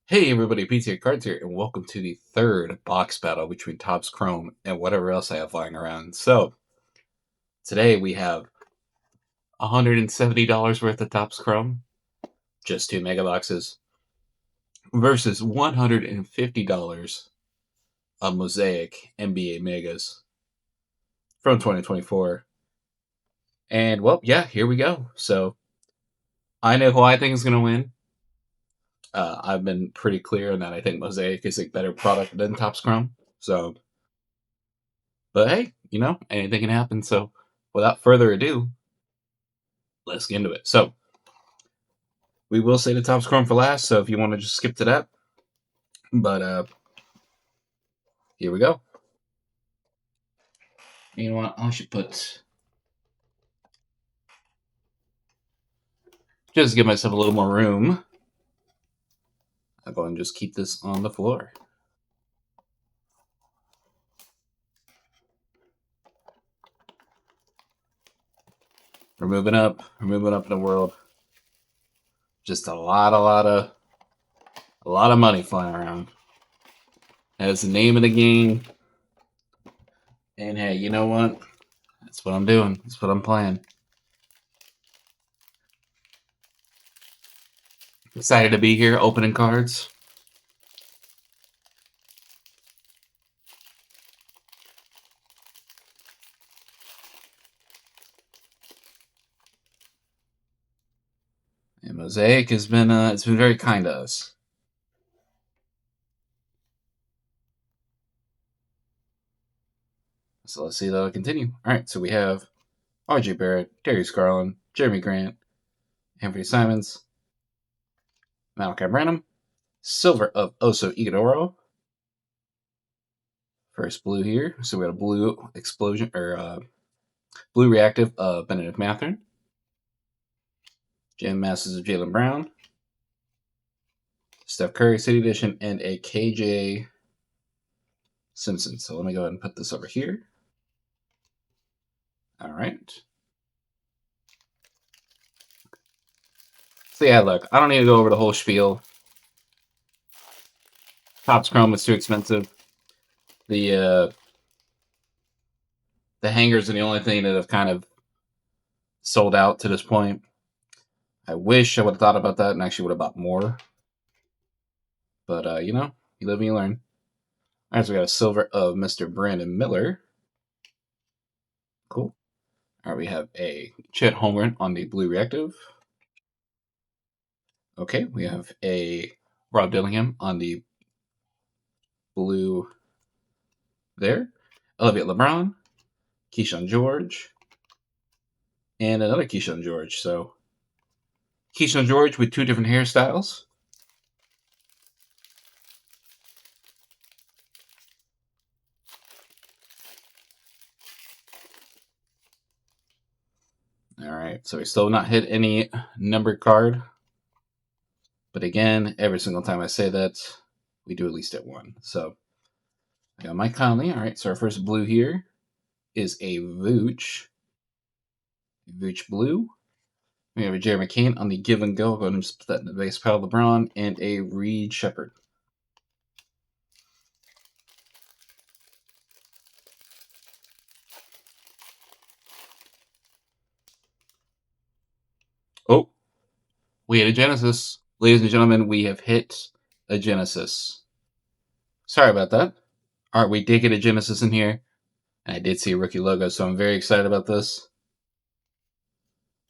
Hey everybody, PTA Cards here, and welcome to the third box battle between Topps Chrome and whatever else I have lying around. So, today we have $170 worth of Topps Chrome, just two mega boxes, versus $150 of Mosaic NBA Megas from 2024. And, well, yeah, here we go. So, I know who I think is going to win. I've been pretty clear on that I think Mosaic is a better product than Topps Chrome. So, but hey, anything can happen. So, without further ado, let's get into it. So, we will say the Topps Chrome for last. So, if you want to just skip to that, but here we go. You know what? I should just give myself a little more room. I'll go and just keep this on the floor. We're moving up. We're moving up in the world. Just a lot of money flying around. That's the name of the game. And hey, you know what? That's what I'm doing. That's what I'm playing. Excited to be here, opening cards. And Mosaic has been it's been very kind to us. So let's see that'll continue. All right, so we have R.J. Barrett, Darius Garland, Jeremy Grant, Anthony Simons, Malachi Branham, silver of Oso Igudoro. First blue here. So we got a blue explosion or blue reactive of Benedict Mathurin. Jam Masters of Jaylen Brown. Steph Curry City Edition and a KJ Simpson. So let me go ahead and put this over here. All right. So yeah, look, I don't need to go over the whole spiel. Topps Chrome was too expensive. The hangers are the only thing that have kind of sold out to this point. I wish I would have thought about that and actually would have bought more. But, you live and you learn. All right, so we got a silver of Mr. Brandon Miller. Cool. All right, we have a Chet Holmgren on the blue reactive. Okay, we have a Rob Dillingham on the blue there. Elliot LeBron, Keyshawn George, and another Keyshawn George. So Keyshawn George with two different hairstyles. All right, so we still not hit any numbered card. But again, every single time I say that, we do at least hit one. So I got Mike Conley. All right, so our first blue here is a Vooch. Vooch blue. We have a Jeremy Kane on the give and go. I'll go ahead and just put that in the base pile. LeBron and a Reed Shepard. Oh, we hit a Genesis. Ladies and gentlemen, we have hit a Genesis. Sorry about that. All right, we did get a Genesis in here. And I did see a rookie logo, so I'm very excited about this.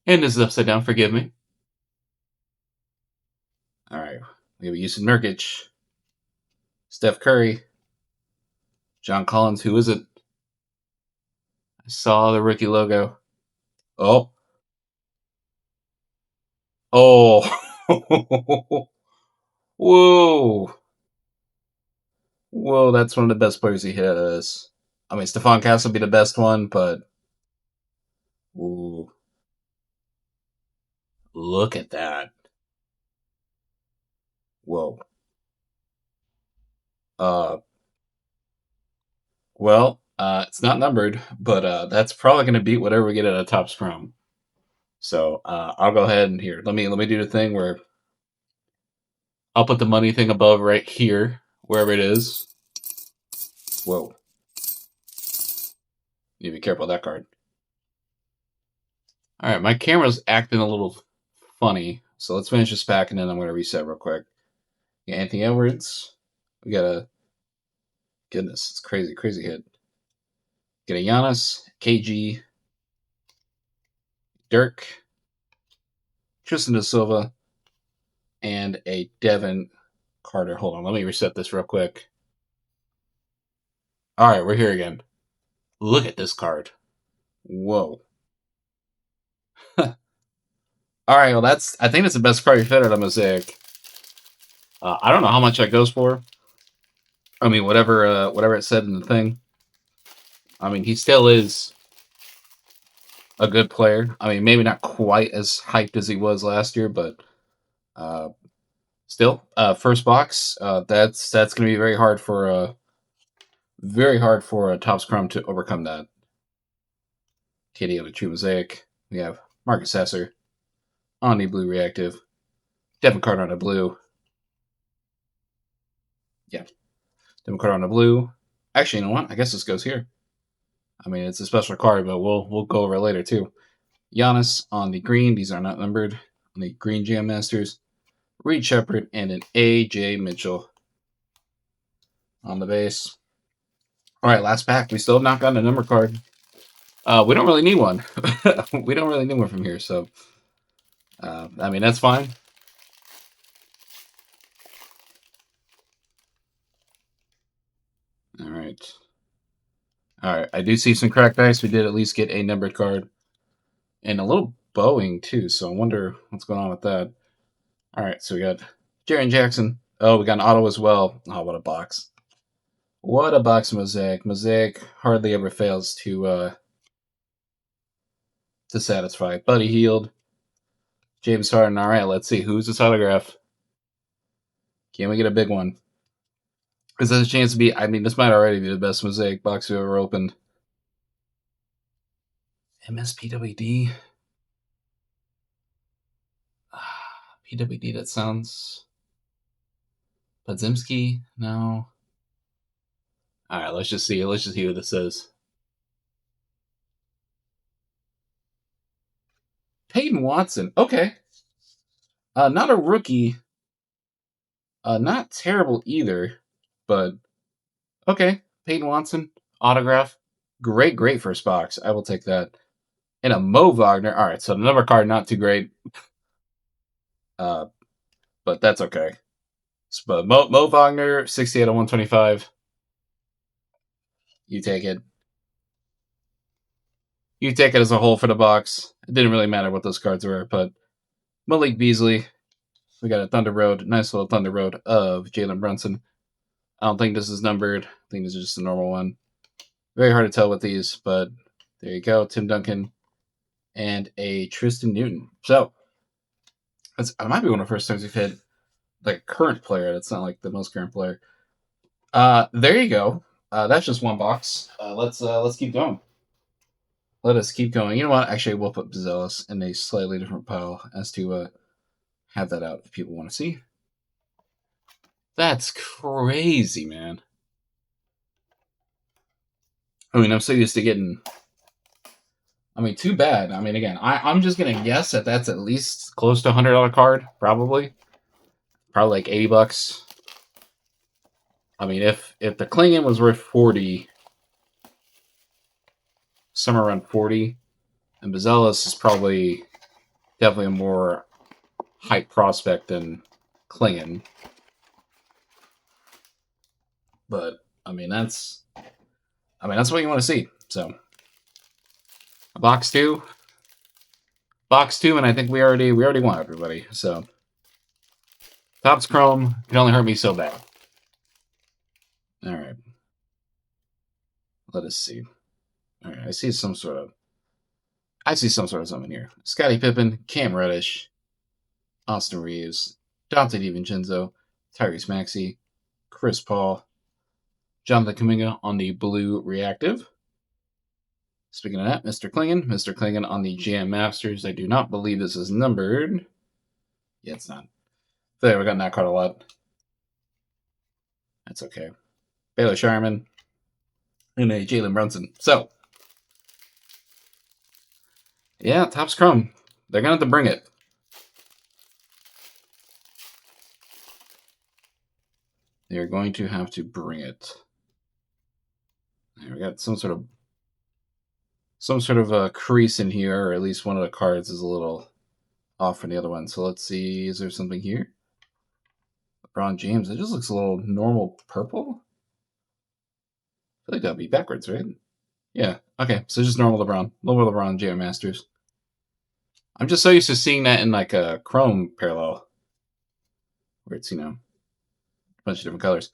And this is upside down, forgive me. All right, we have Yusuf Nurkic, Steph Curry, John Collins. Who is it? I saw the rookie logo. Oh. Oh. Whoa. Whoa, that's one of the best players he hit out of this. I mean, Stephon Castle would be the best one, but... Ooh. Look at that. Whoa. Uh, it's not numbered, but that's probably going to beat whatever we get at a Topps Chrome. So I'll go ahead and here. Let me do the thing where I'll put the money thing above right here, wherever it is. Whoa. Need to be careful of that card. All right, my camera's acting a little funny, so let's finish this pack and then I'm going to reset real quick. Yeah, Anthony Edwards. We got a goodness, it's crazy hit. Get a Giannis, KG, Dirk, Tristan da Silva, and a Devin Carter. Hold on, let me reset this real quick. All right, we're here again. Look at this card. Whoa. All right, well I think that's the best card you fit out of Mosaic. I don't know how much that goes for. I mean, whatever it said in the thing. I mean, he still is a good player. I mean, maybe not quite as hyped as he was last year, but still, first box. That's going to be very hard for Topps Chrome to overcome that. KD on a true Mosaic. We have Marcus Sasser on the blue reactive. Devin Carter on a blue. Yeah, Devin Carter on a blue. Actually, you know what? I guess this goes here. I mean, it's a special card, but we'll go over it later too. Giannis on the green. These are not numbered. On the green Jam Masters. Reed Shepard and an AJ Mitchell on the base. All right, last pack. We still have not gotten a number card. We don't really need one. We don't really need one from here, so I mean that's fine. All right. I do see some cracked ice. We did at least get a numbered card and a little Boeing too. So I wonder what's going on with that. All right, so we got Jaren Jackson. Oh, we got an auto as well. Oh, what a box! What a box, Mosaic. Mosaic hardly ever fails to satisfy. Buddy Hield, James Harden. All right, let's see who's this autograph. Can we get a big one? Because there's a chance to be. I mean, this might already be the best Mosaic box we've ever opened. MSPWD. PWD. That sounds. Podzimski. No. All right, let's just see. Let's just see what this is. Peyton Watson. Okay. Not a rookie. Not terrible either, but okay. Peyton Watson autograph. Great first box. I will take that. And a Mo Wagner. All right, so the number card not too great, but that's okay. But Mo Wagner 68 of 125. You take it. You take it as a whole for the box. It didn't really matter what those cards were, but Malik Beasley. We got a Thunder Road, nice little Thunder Road of Jalen Brunson. I don't think this is numbered. I think this is just a normal one. Very hard to tell with these, but there you go. Tim Duncan and a Tristan Newton. So, it might be one of the first times we've hit like a current player. That's not like the most current player. There you go. That's just one box. Let's keep going. Let us keep going. You know what? Actually, we'll put Bezelis in a slightly different pile as to have that out if people want to see. That's crazy, man. I mean, I'm so used to getting. I mean, too bad. I mean, again, I'm just gonna guess that that's at least close to $100 card, probably like $80. I mean, if the Klingon was worth 40, somewhere around 40, and Bezelis is probably definitely a more hype prospect than Klingon. But I mean, that's what you want to see. So, box two, and I think we already won everybody. So, Topps Chrome can only hurt me so bad. All right, let us see. All right, I see some sort of something here. Scottie Pippen, Cam Reddish, Austin Reeves, Dante DiVincenzo, Tyrese Maxey, Chris Paul, Jonathan Kuminga on the blue reactive. Speaking of that, Mr. Klingon on the Jam Masters. I do not believe this is numbered. Yeah, it's not. There, we got that card a lot. That's okay. Baylor Sharman and a Jalen Brunson. So, yeah, Topps Chrome. They're going to have to bring it. They're going to have to bring it. There, we got some sort of a crease in here, or at least one of the cards is a little off from the other one. So let's see, is there something here? LeBron James, it just looks a little normal purple. I feel like that'd be backwards, right? Yeah, okay, so just normal LeBron. Lower LeBron James Masters. I'm just so used to seeing that in like a Chrome parallel, where it's, a bunch of different colors.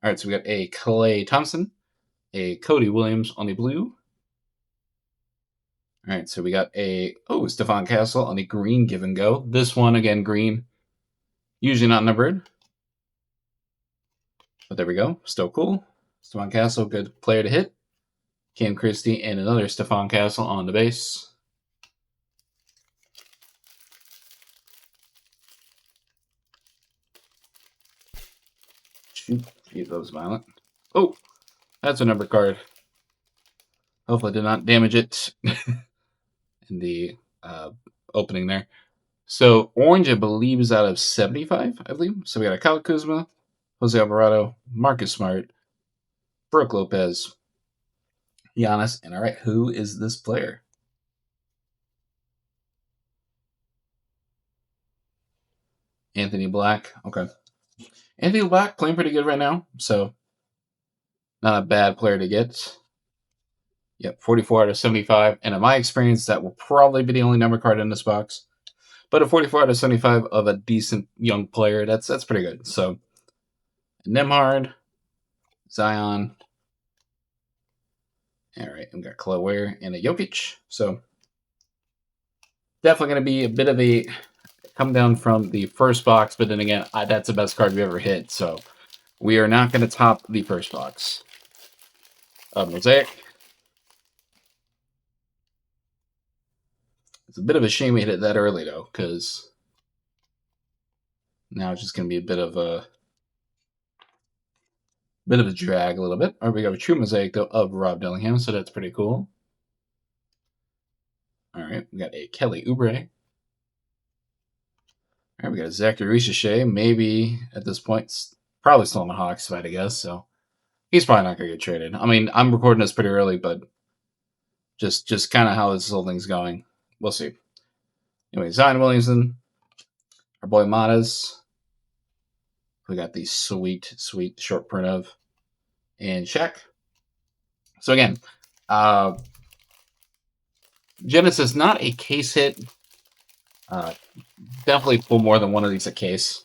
All right, so we got a Klay Thompson, a Cody Williams on the blue. All right, so we got a Stephon Castle on the green give and go. This one again green, usually not numbered, but there we go. Still cool. Stephon Castle, good player to hit. Cam Christie and another Stephon Castle on the base. Shoot, that was violent. Oh, that's a number card. Hopefully, I did not damage it in the opening there. So orange, I believe, is out of 75. I believe. So we got a Kyle Kuzma, Jose Alvarado, Marcus Smart, Brooke Lopez, Giannis, and all right, who is this player? Anthony Black. Okay. Anthony Black playing pretty good right now, so not a bad player to get. Yep, 44 out of 75. And in my experience, that will probably be the only number card in this box. But a 44 out of 75 of a decent young player, that's pretty good. So Nemhard, Zion. All right, we got Chloe Ware and a Jokic. So definitely going to be a bit of a come down from the first box, but then again, that's the best card we ever hit. So we are not going to top the first box of Mosaic. It's a bit of a shame we hit it that early, though, because now it's just going to be a bit of a drag a little bit. All right, we got a true Mosaic, though, of Rob Dillingham, so that's pretty cool. All right, we got a Kelly Oubre. All right, we got a Zachary Richichet, maybe at this point, probably still on the Hawks fight, I guess, so he's probably not going to get traded. I mean, I'm recording this pretty early, but just kind of how this whole thing's going. We'll see. Anyway, Zion Williamson, our boy Matas. We got the sweet short print of, and Shaq. So again, Genesis, not a case hit. Definitely pull more than one of these a case,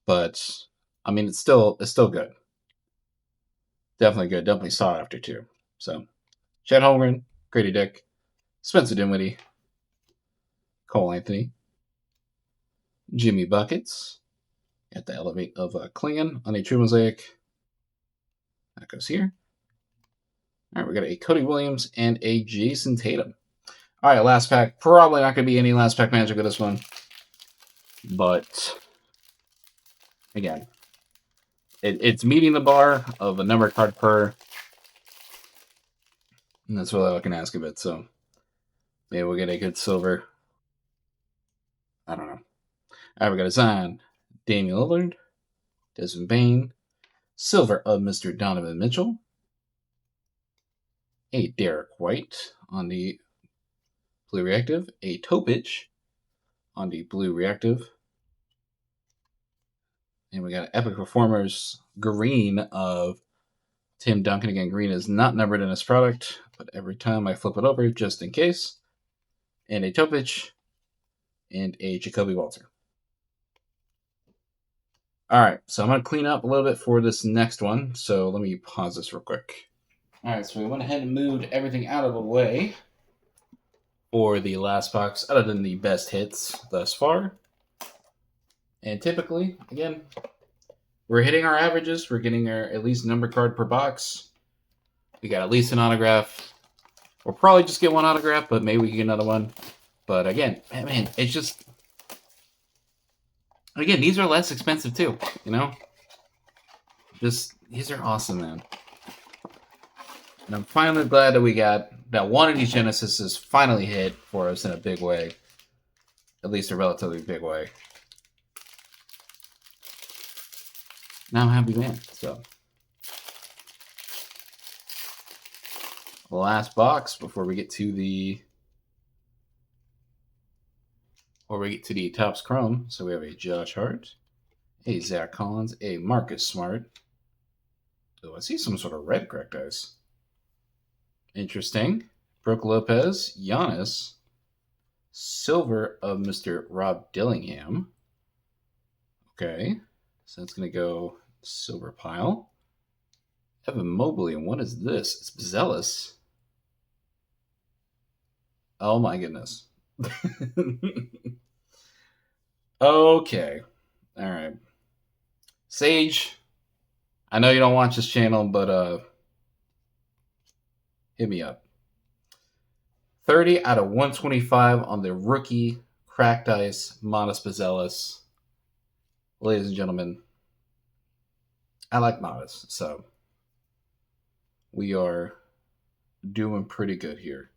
but I mean it's still good. Definitely good. Definitely sought after too. So, Chad Holmgren, Grady Dick, Spencer Dinwiddie, Cole Anthony, Jimmy Buckets. At the elevate of Klingon on a true Mosaic. That goes here. All right, we got a Cody Williams and a Jason Tatum. All right, last pack. Probably not going to be any last pack magic with this one. But, again, it's meeting the bar of a number card per. And that's what I can ask of it. So, maybe we'll get a good silver. I don't know. All right, we got a Zion, Damian Lillard, Desmond Bain, silver of Mr. Donovan Mitchell, a Derek White on the blue reactive, a Topic on the blue reactive, and we got Epic Performers green of Tim Duncan. Again, green is not numbered in this product, but every time I flip it over, just in case, and a Topic and a Jacoby Walter. All right, so I'm going to clean up a little bit for this next one, so let me pause this real quick. All right, so we went ahead and moved everything out of the way for the last box, other than the best hits thus far. And typically, again, we're hitting our averages. We're getting our at least number card per box. We got at least an autograph. We'll probably just get one autograph, but maybe we can get another one. But again, man, it's just Again, these are less expensive too, you know? Just, these are awesome, man. And I'm finally glad that we got that one of these Genesises finally hit for us in a big way. At least a relatively big way. Now I'm a happy man, so. Last box before we get to the Topps Chrome. So we have a Josh Hart, a Zach Collins, a Marcus Smart. Oh, I see some sort of red cracked ice. Interesting. Brooke Lopez, Giannis, silver of Mr. Rob Dillingham. Okay, so that's going to go silver pile. Evan Mobley, and what is this? It's Zealous. Oh my goodness. Okay. All right. Sage, I know you don't watch this channel, but hit me up. 30 out of 125 on the rookie cracked ice Modest Bazelis. Ladies and gentlemen, I like Modest, so we are doing pretty good here.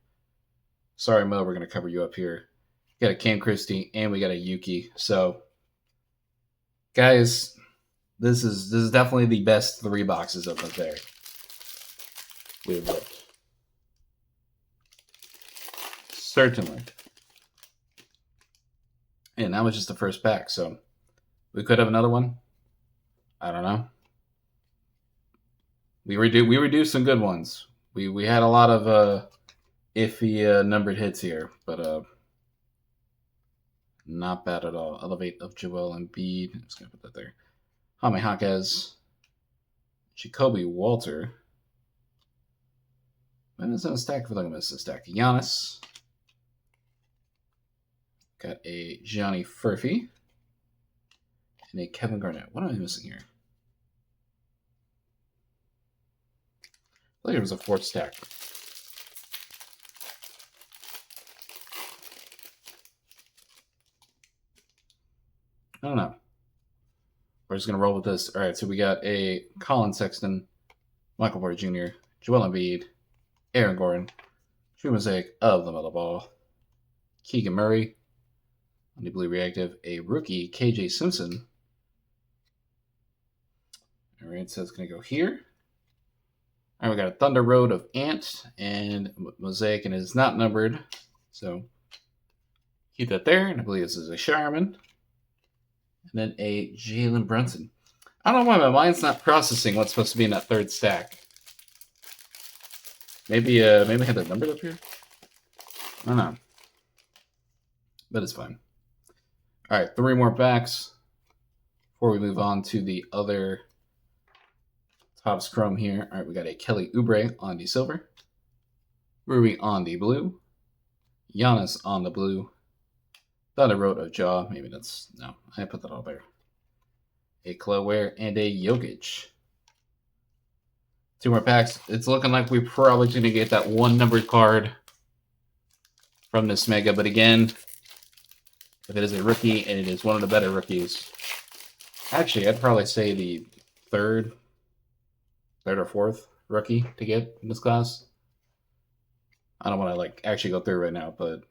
Sorry, Mo, we're going to cover you up here. We got a Cam Christie and we got a Yuki. So, guys, this is definitely the best 3 boxes of the there we've ripped. Certainly. And that was just the first pack, so we could have another one. I don't know. We reduced some good ones. We had a lot of iffy numbered hits here, but not bad at all. Elevate of Joel Embiid. I'm just gonna put that there. Jaime Jaquez, Jacoby Walter. When is in a stack? I feel like I missed a stack. Giannis. Got a Johnny Furphy. And a Kevin Garnett. What am I missing here? I think it was a 4th stack. I don't know. We're just going to roll with this. All right, so we got a Colin Sexton, Michael Porter Jr., Joel Embiid, Aaron Gordon, True Mosaic of the Metal Ball, Keegan Murray, on the Blue Reactive, a rookie, KJ Simpson. All right, so it's going to go here. All right, we got a Thunder Road of Ant and Mosaic, and it is not numbered. So keep that there. And I believe this is a Shireman. And then a Jalen Brunson. I don't know why my mind's not processing what's supposed to be in that 3rd stack. Maybe I had that numbered up here. I don't know. But it's fine. All right, 3 more packs before we move on to the other Topps Chrome here. All right, we got a Kelly Oubre on the silver, Rui on the blue, Giannis on the blue, Thunder Road of Jaw. Maybe that's, no, I put that all there. A Chloe Ware and a Jokic. 2 more packs. It's looking like we're probably going to get that 1 numbered card from this mega. But again, if it is a rookie and it is one of the better rookies, actually, I'd probably say the third or 4th rookie to get in this class. I don't want to actually go through right now, but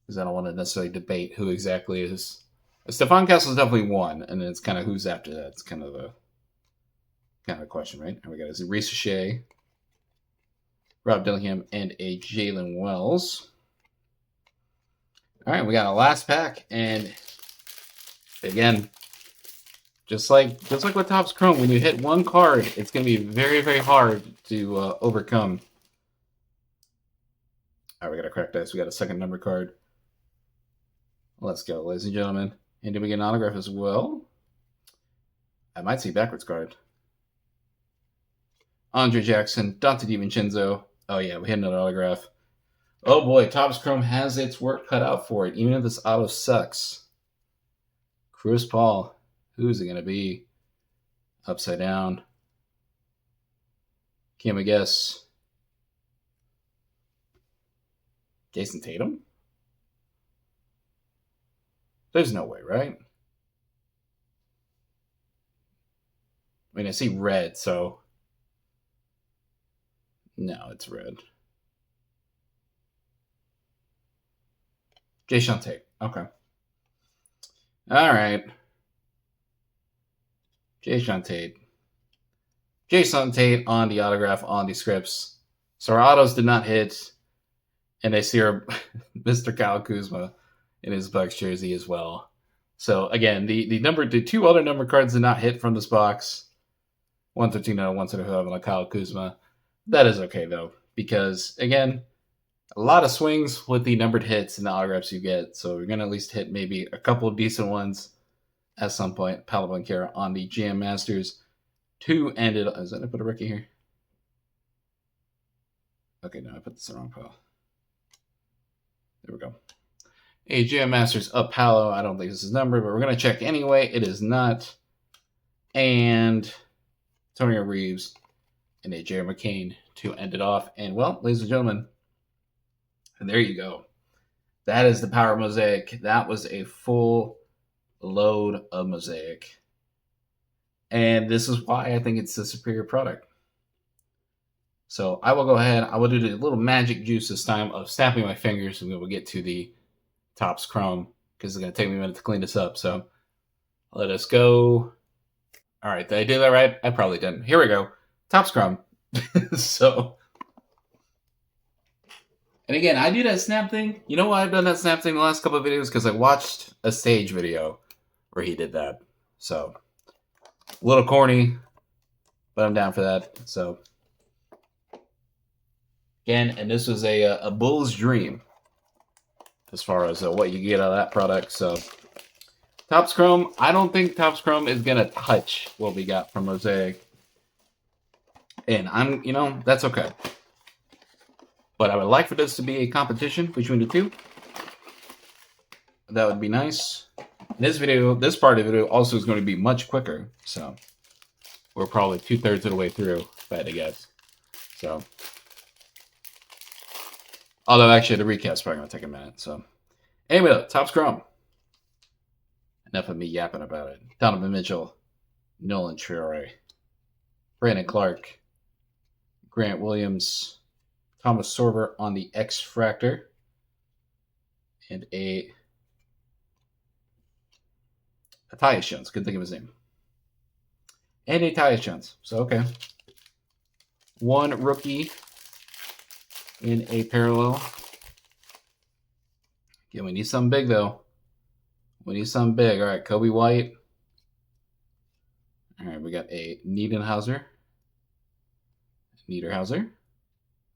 because I don't want to necessarily debate who exactly is. Stephon Castle is definitely 1, and then it's kind of who's after that. It's kind of the question, right? And we got a Reese Shea, Rob Dillingham, and a Jalen Wells. All right, we got a last pack, and again, just like with Topps Chrome, when you hit 1 card, it's going to be very, very hard to overcome. All right, we got a cracked ice. We got a 2nd number card. Let's go, ladies and gentlemen. And did we get an autograph as well? I might see backwards card. Andre Jackson, Dante DiVincenzo. Oh yeah, we had another autograph. Oh boy, Topps Chrome has its work cut out for it, even if this auto sucks. Chris Paul. Who's it going to be? Upside down. Can we guess? Jason Tatum? There's no way, right? I mean, I see red, so no, it's red. Jason Tate. Okay. All right. Jason Tate. Jason Tate on the autograph on the scripts. So our autos did not hit, and I see our Mr. Kyle Kuzma in his Bucks jersey as well. So again, the two other number cards did not hit from this box. 113 and 125 on a Kyle Kuzma. That is okay though, because again, a lot of swings with the numbered hits and the autographs you get. So you're gonna at least hit maybe a couple of decent ones at some point. Palaban Kara on the GM Masters. 2 ended. Is that I put a rookie here? Okay, no, I put this in the wrong pile. There we go. A GM Masters up Palo. I don't think this is numbered, but we're gonna check anyway. It is not. And Antonio Reeves and a Jerry McCain to end it off. And well, ladies and gentlemen, and there you go. That is the Power Mosaic. That was a full load of Mosaic. And this is why I think it's the superior product. So I will go ahead. I will do the little magic juice this time of snapping my fingers, and we will get to the Topps Chrome because it's going to take me a minute to clean this up. So let us go. All right, did I do that right? I probably didn't. Here we go. Topps Chrome. So, and again, I do that snap thing. You know why I've done that snap thing the last couple of videos? Because I watched a Sage video where he did that. So, a little corny, but I'm down for that. So, again, and this was a bull's dream as far as what you get out of that product. So, Topps Chrome, I don't think Topps Chrome is going to touch what we got from Mosaic. And that's okay. But I would like for this to be a competition between the two. That would be nice. This part of the video also is going to be much quicker. So, we're probably 2/3 of the way through, if I had to guess. So, although actually the recap's probably going to take a minute. So, anyway, Topps Chrome. Enough of me yapping about it. Donovan Mitchell, Nolan Traore, Brandon Clark, Grant Williams, Thomas Sorber on the X-Fractor, and a Tyus Jones. Couldn't think of his name. And a Tyus Jones. So, okay. One rookie in a parallel. Yeah, we need something big, though. We need something big. All right, Kobe White. All right, we got a Niederhauser.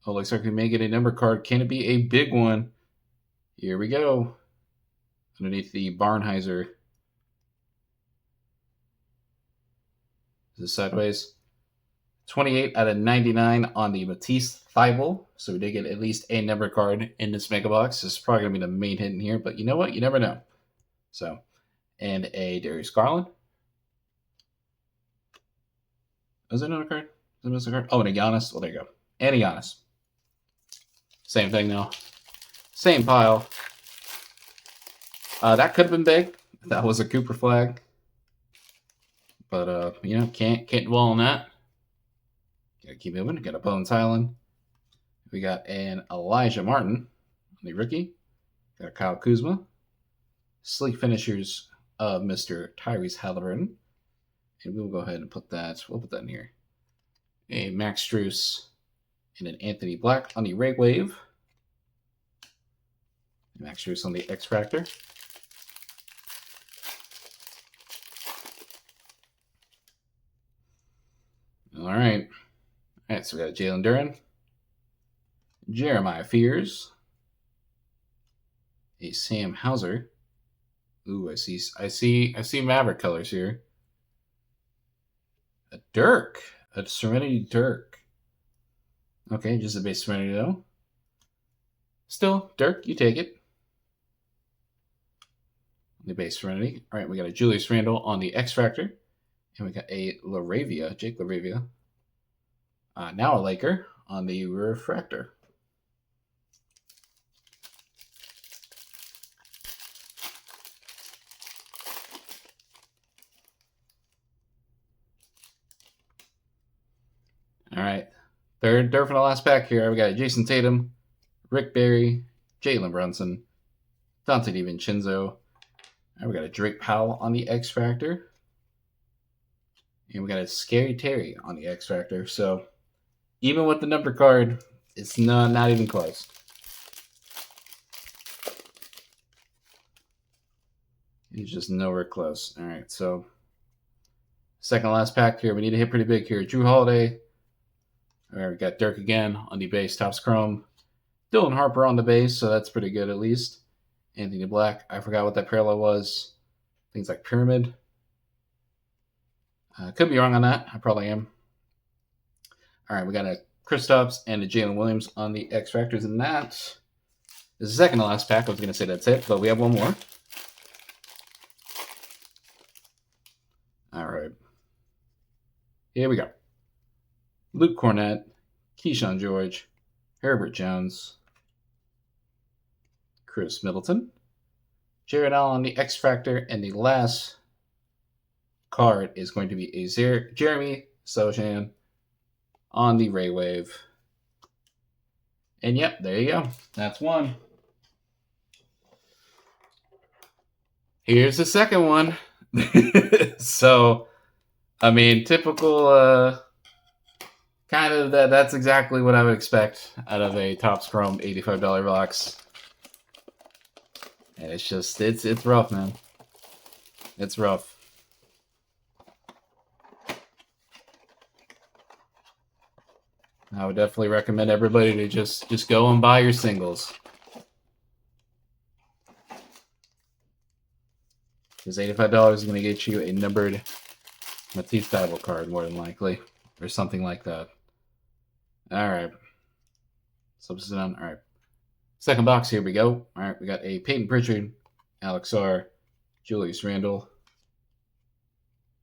Oh, looks like we may get a number card. Can it be a big one? Here we go. Underneath the Barnheiser. Is this sideways? 28 out of 99 on the Matisse Thybulle. So we did get at least a number card in this mega box. This is probably going to be the main hit in here, but you know what? You never know. So, and a Darius Garland. Is it another card? Is it a card? Oh, and a Giannis. Well, there you go. And a Giannis. Same thing now. Same pile. That could have been big. That was a Cooper flag. But, can't dwell on that. Gotta keep moving. Got a Bones Highland. We got an Elijah Martin, the rookie. Got a Kyle Kuzma. Sleek finishers of Mr. Tyrese Halliburton. And we'll go ahead and put that. We'll put that in here. A Max Strus and an Anthony Black on the Ray Wave. Max Strus on the X-Fractor. All right. So we got Jalen Duren, Jeremiah Fears, a Sam Hauser. Ooh, I see Maverick colors here. A Dirk, a Serenity Dirk. Okay, just a base Serenity though. Still, Dirk, you take it. The base Serenity. All right, we got a Julius Randle on the X-Fractor. And we got a Jake LaRavia. Now a Laker on the Refractor. All right. Third from the last pack here. We got Jason Tatum, Rick Barry, Jalen Brunson, Dante DiVincenzo. We got a Drake Powell on the X Factor. And we got a Scary Terry on the X Factor. So even with the number card, it's not even close. He's just nowhere close. All right, so second last pack here. We need to hit pretty big here. Drew Holiday. All right, we got Dirk again on the base, Topps Chrome. Dylan Harper on the base, so that's pretty good at least. Anthony Black. I forgot what that parallel was. Things like Pyramid. Could be wrong on that. I probably am. All right, we got a Kristaps and a Jalen Williams on the X Factors, and that is the second to last pack. I was going to say that's it, but we have one more. All right. Here we go. Luke Cornett, Keyshawn George, Herbert Jones, Chris Middleton, Jared Allen on the X Factor, and the last card is going to be a Jeremy Sochan on the Ray Wave. And yep, there you go. That's one. Here's the second one. So, I mean, typical kind of that's exactly what I would expect out of a Topps Chrome $85 box. And it's just it's rough, man. It's rough. I would definitely recommend everybody to just go and buy your singles. Because $85 is going to get you a numbered Matisse Thybulle card, more than likely. Or something like that. Alright. Substitute on. Alright. Second box, here we go. Alright, we got a Peyton Pritchard, Alex R., Julius Randle,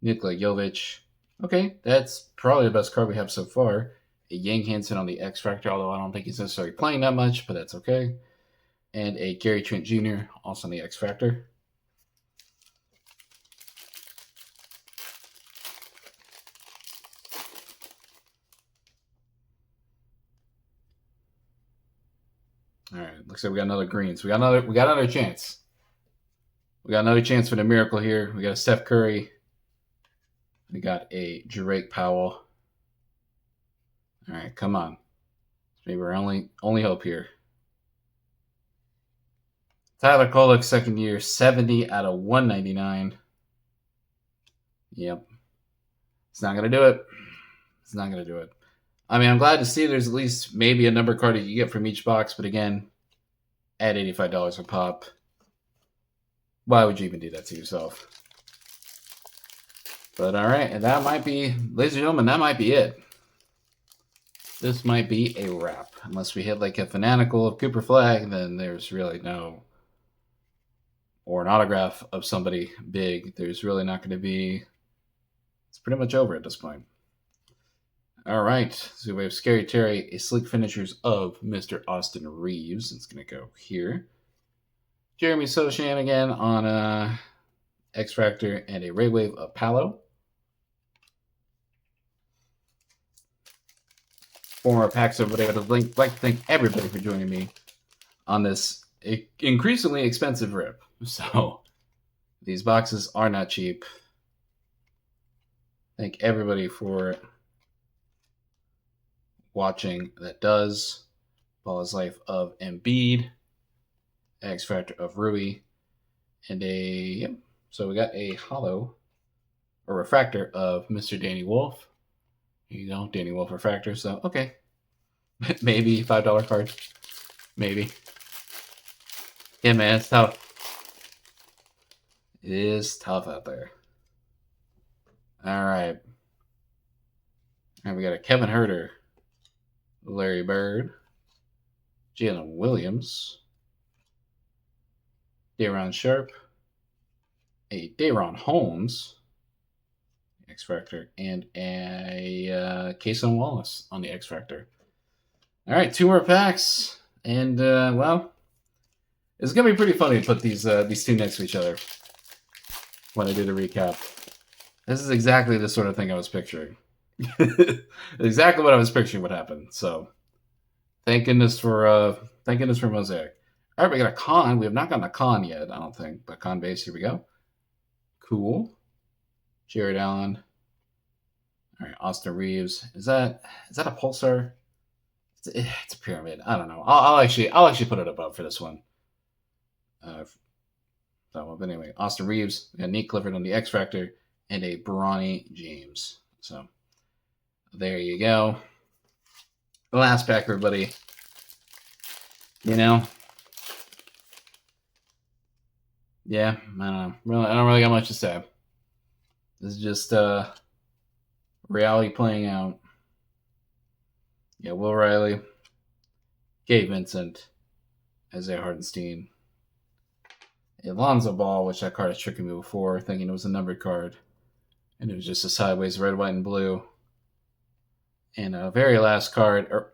Nikola Jovic. Okay, that's probably the best card we have so far. A Yang Hansen on the X Factor, although I don't think he's necessarily playing that much, but that's okay. And a Gary Trent Jr., also on the X Factor. All right, looks like we got another green. So we got another chance. We got another chance for the miracle here. We got a Steph Curry. We got a Drake Powell. All right, come on. Maybe our only hope here. Tyler Kolek, second year, 70 out of 199. Yep. It's not going to do it. It's not going to do it. I mean, I'm glad to see there's at least maybe a number card that you get from each box, but again, at $85 a pop, why would you even do that to yourself? But all right, and that might be, ladies and gentlemen, that might be it. This might be a wrap. Unless we hit like a Fanatical of Cooper Flag, then there's really no, or an autograph of somebody big, there's really not going to be, it's pretty much over at this point. All right, so we have Scary Terry, a Sleek Finishers of Mr. Austin Reeves. It's going to go here. Jeremy Sochan again on X Factor and a Ray Wave of Palo. Former packs over there. I'd like to thank everybody for joining me on this increasingly expensive rip. So these boxes are not cheap. Thank everybody for watching that does. Ball's Life of Embiid, X Factor of Rui, and so we got a hollow or refractor of Mr. Danny Wolf. Here you go, Danny Wolf refractor. So okay, maybe $5 card, maybe. Yeah, man, it's tough. It is tough out there. All right, and we got a Kevin Huerter, Larry Bird, Jalen Williams, Daron Sharp, a Daron Holmes, X Factor, and a Kason Wallace on the X Factor. All right, 2 more packs, and well, it's gonna be pretty funny to put these two next to each other when I do the recap. This is exactly the sort of thing I was picturing. Exactly what I was picturing would happen. So thank goodness for Mosaic. All right, we got a con. We have not gotten a con yet, I don't think, but con base. Here we go. Cool. Jared Allen. All right, Austin Reeves. Is that a pulsar? It's a pyramid. I don't know. I'll actually put it above for this one. That one. But anyway, Austin Reeves, we got Nate Clifford on the X Factor, and a Bronny James. So there you go. The last pack, everybody. You know, yeah, I don't know. Really, I don't really got much to say. This is just reality playing out. Yeah, Will Riley, Gabe Vincent, Isaiah Hardenstein, Alonzo Ball, which that card has tricked me before, thinking it was a numbered card, and it was just a sideways red, white, and blue. And our very last card, our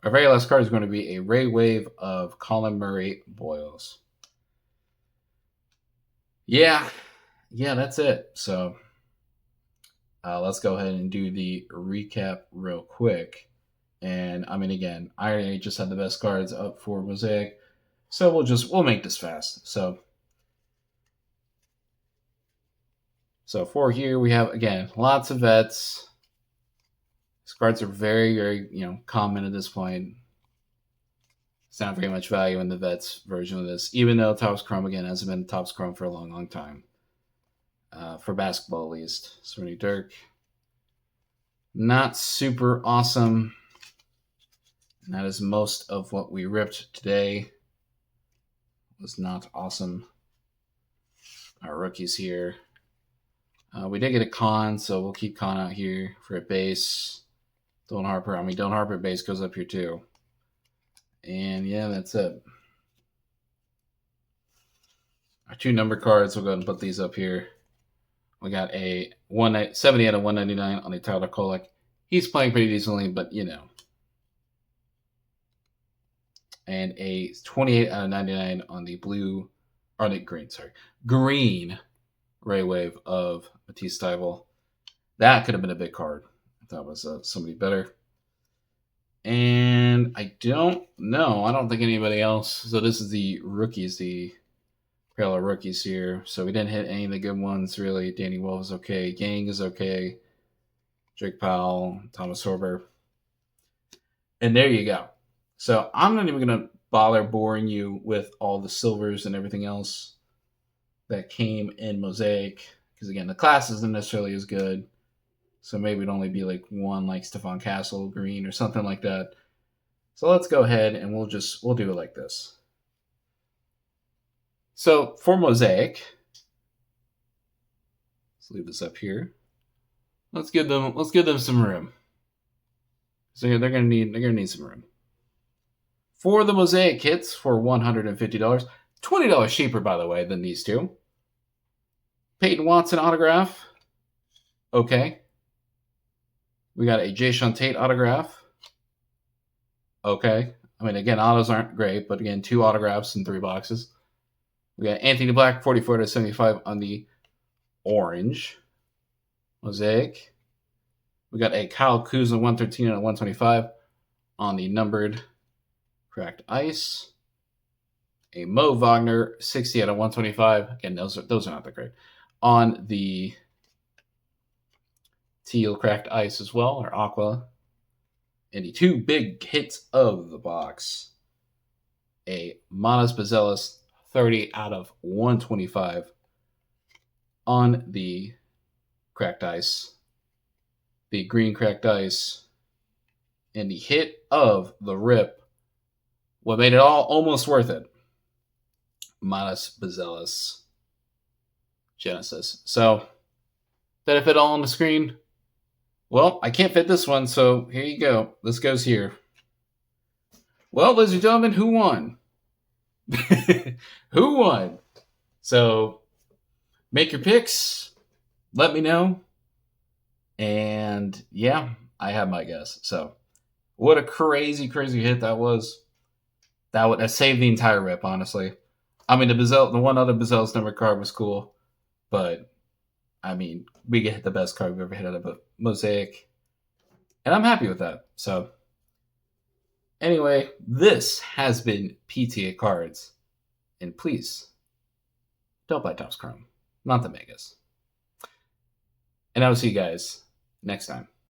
very last card is going to be a Ray Wave of Colin Murray Boyles. Yeah, that's it. So let's go ahead and do the recap real quick. And I mean, again, I just had the best cards up for Mosaic, so we'll make this fast. So for here we have, again, lots of vets. These cards are very, very common at this point. It's not very much value in the vets version of this, even though Topps Chrome again hasn't been Topps Chrome for a long, long time. For basketball, at least. Swinney Dirk, not super awesome. And that is most of what we ripped today. Was not awesome. Our rookies here. We did get a con, so we'll keep con out here for a base. Don Harper base goes up here too. And yeah, that's it. Our 2 number cards, we'll go ahead and put these up here. We got a 70 out of 199 on the Tyler Kolek. He's playing pretty decently, but And a 28 out of 99 on the green Ray Wave of Matisse Thybulle. That could have been a big card if that was somebody better. And I don't know. I don't think anybody else. So this is the rookies, the Prela rookies here. So we didn't hit any of the good ones, really. Danny Wolf is okay. Gang is okay. Drake Powell, Thomas Sorber. And there you go. So I'm not even going to bother boring you with all the silvers and everything else that came in Mosaic. Because, again, the class isn't necessarily as good. So maybe it'd only be like one like Stephon Castle green or something like that. So let's go ahead and we'll do it like this. So for Mosaic, let's leave this up here. Let's give them some room. So they're gonna need some room. For the Mosaic kits for $150, $20 cheaper by the way than these two. Peyton Watson autograph. Okay. We got a Jayshawn Tate autograph. Okay. I mean, again, autos aren't great, but again, 2 autographs in 3 boxes. We got Anthony Black, 44 to 75 on the orange Mosaic. We got a Kyle Kuzma, 113 and a 125 on the numbered cracked ice. A Mo Wagner, 60 out of 125. Again, those are not that great. On the teal cracked ice as well, or aqua. And the 2 big hits of the box. A Manas Bazelis, 30 out of 125 on the cracked ice. The green cracked ice. And the hit of the rip, what made it all almost worth it. Manas Bazelis Genesis. So, did I fit all on the screen? Well, I can't fit this one, so here you go. This goes here. Well, ladies and gentlemen, who won? Who won? So, make your picks. Let me know. And yeah, I have my guess. So, what a crazy, crazy hit that was. That saved the entire rip, honestly. I mean, the one other Bazelis number card was cool, but I mean, we get the best card we've ever hit out of a Mosaic. And I'm happy with that. So, anyway, this has been PTA Cards. And please, don't buy Topps Chrome, not the Megas. And I will see you guys next time.